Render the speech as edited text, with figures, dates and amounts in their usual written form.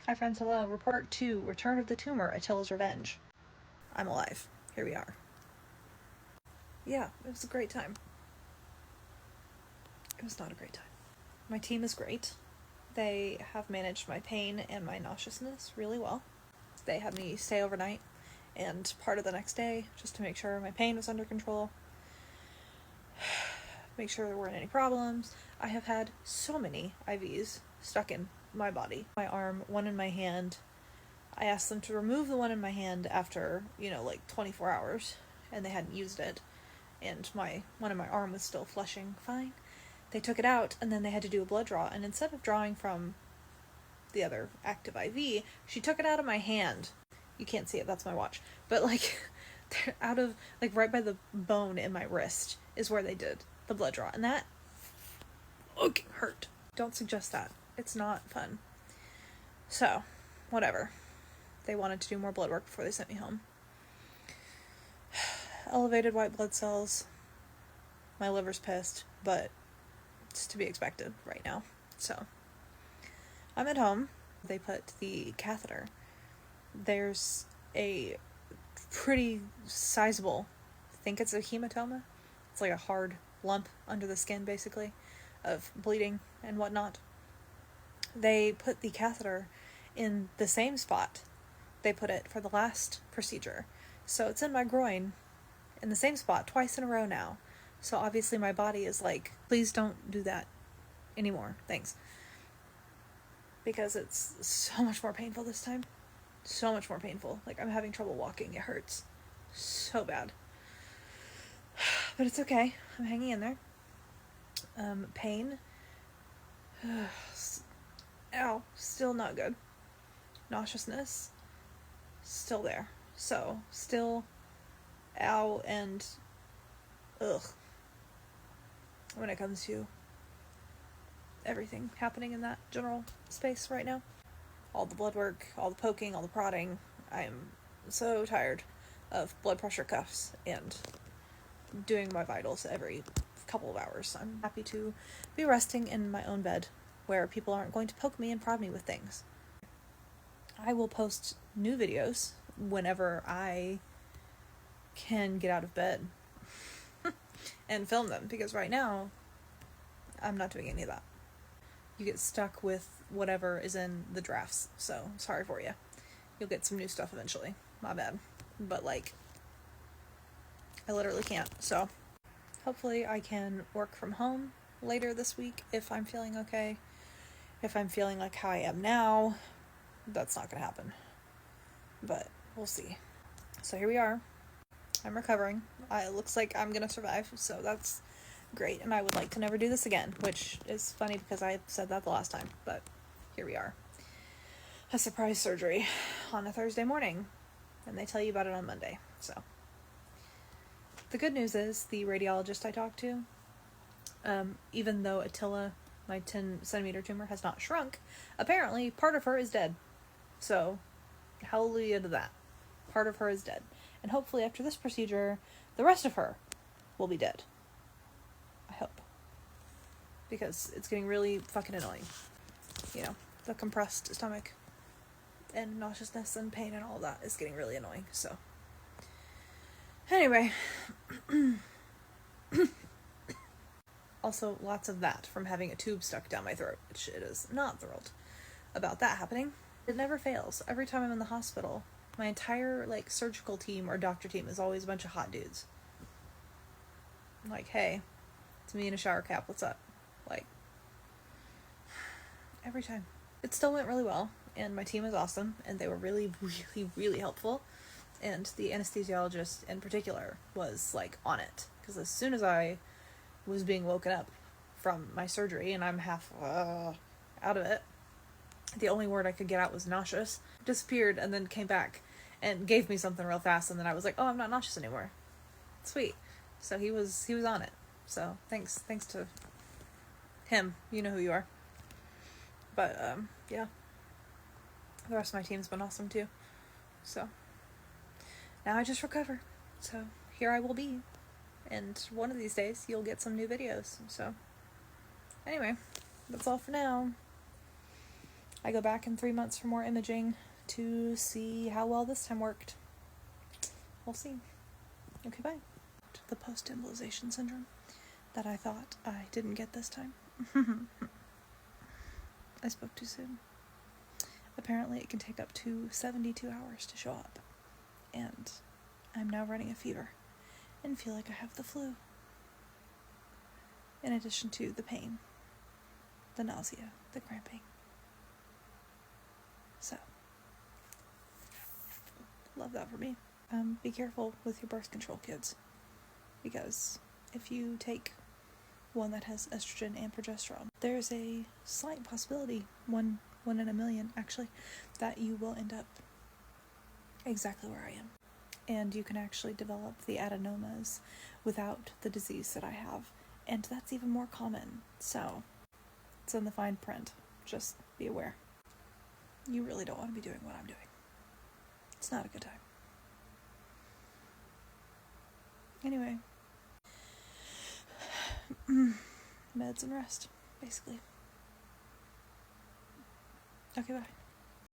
Hi friends, hello. Report 2, Return of the Tumor, Attilas' Revenge. I'm alive. Here we are. Yeah, it was a great time. It was not a great time. My team is great. They have managed my pain and my nauseousness really well. They had me stay overnight and part of the next day just to make sure my pain was under control. Make sure there weren't any problems. I have had so many IVs stuck in my body. My arm, one in my hand. I asked them to remove the one in my hand after, 24 hours, and they hadn't used it, and one in my arm was still flushing fine. They took it out, and then they had to do a blood draw, and instead of drawing from the other active IV, she took it out of my hand. You can't see it, that's my watch. But, out of, right by the bone in my wrist is where they did the blood draw, and that fucking hurt. Don't suggest that. It's not fun. So, whatever. They wanted to do more blood work before they sent me home. Elevated white blood cells. My liver's pissed, but it's to be expected right now. So, I'm at home. They put the catheter. There's a pretty sizable, I think it's a hematoma. It's like a hard lump under the skin, basically, of bleeding and whatnot. They put the catheter in the same spot they put it for the last procedure. So it's in my groin, in the same spot, twice in a row now. So obviously my body is like, please don't do that anymore, thanks. Because it's so much more painful this time. So much more painful. I'm having trouble walking, it hurts so bad. But it's okay, I'm hanging in there. Pain. Ow, still not good. Nauseousness. Still there. So, still ow and ugh when it comes to everything happening in that general space right now. All the blood work, all the poking, all the prodding. I'm so tired of blood pressure cuffs and doing my vitals every couple of hours. I'm happy to be resting in my own bed where people aren't going to poke me and prod me with things. I will post new videos whenever I can get out of bed and film them, because right now I'm not doing any of that. You get stuck with whatever is in the drafts, so sorry for you. You'll get some new stuff eventually. My bad. But I literally can't. So hopefully I can work from home later this week if I'm feeling okay. If I'm feeling like how I am now, that's not gonna happen. But we'll see. So here we are. I'm recovering. It looks like I'm gonna survive, so that's great. And I would like to never do this again, which is funny because I said that the last time, but here we are. A surprise surgery on a Thursday morning, and they tell you about it on Monday. So the good news is the radiologist I talked to, even though Attila, my 10-centimeter tumor, has not shrunk, apparently part of her is dead. So hallelujah to that. Part of her is dead. And hopefully after this procedure, the rest of her will be dead. I hope. Because it's getting really fucking annoying. The compressed stomach and nauseousness and pain and all of that is getting really annoying. So anyway. Also, lots of that from having a tube stuck down my throat, which it is not thrilled about that happening. It never fails. Every time I'm in the hospital, my entire, surgical team or doctor team is always a bunch of hot dudes. Hey, it's me in a shower cap, what's up? Every time. It still went really well, and my team is awesome, and they were really, really, really helpful. And the anesthesiologist in particular was, on it. Because as soon as I was being woken up from my surgery, and I'm half out of it, the only word I could get out was nauseous. Disappeared and then came back and gave me something real fast, and then I was like, oh, I'm not nauseous anymore. Sweet. So he was on it. So thanks to him. You know who you are. But yeah. The rest of my team's been awesome too. So now I just recover. So here I will be. And one of these days you'll get some new videos. So anyway, that's all for now. I go back in 3 months for more imaging to see how well this time worked. We'll see. Okay, bye. The post-embolization syndrome that I thought I didn't get this time. I spoke too soon. Apparently it can take up to 72 hours to show up. And I'm now running a fever and feel like I have the flu. In addition to the pain, the nausea, the cramping. So, love that for me. Be careful with your birth control, kids, because if you take one that has estrogen and progesterone, there's a slight possibility, one in a million actually, that you will end up exactly where I am. And you can actually develop the adenomas without the disease that I have, and that's even more common. So, it's in the fine print. Just be aware. You really don't want to be doing what I'm doing. It's not a good time. Anyway. Meds and rest, basically. Okay, bye.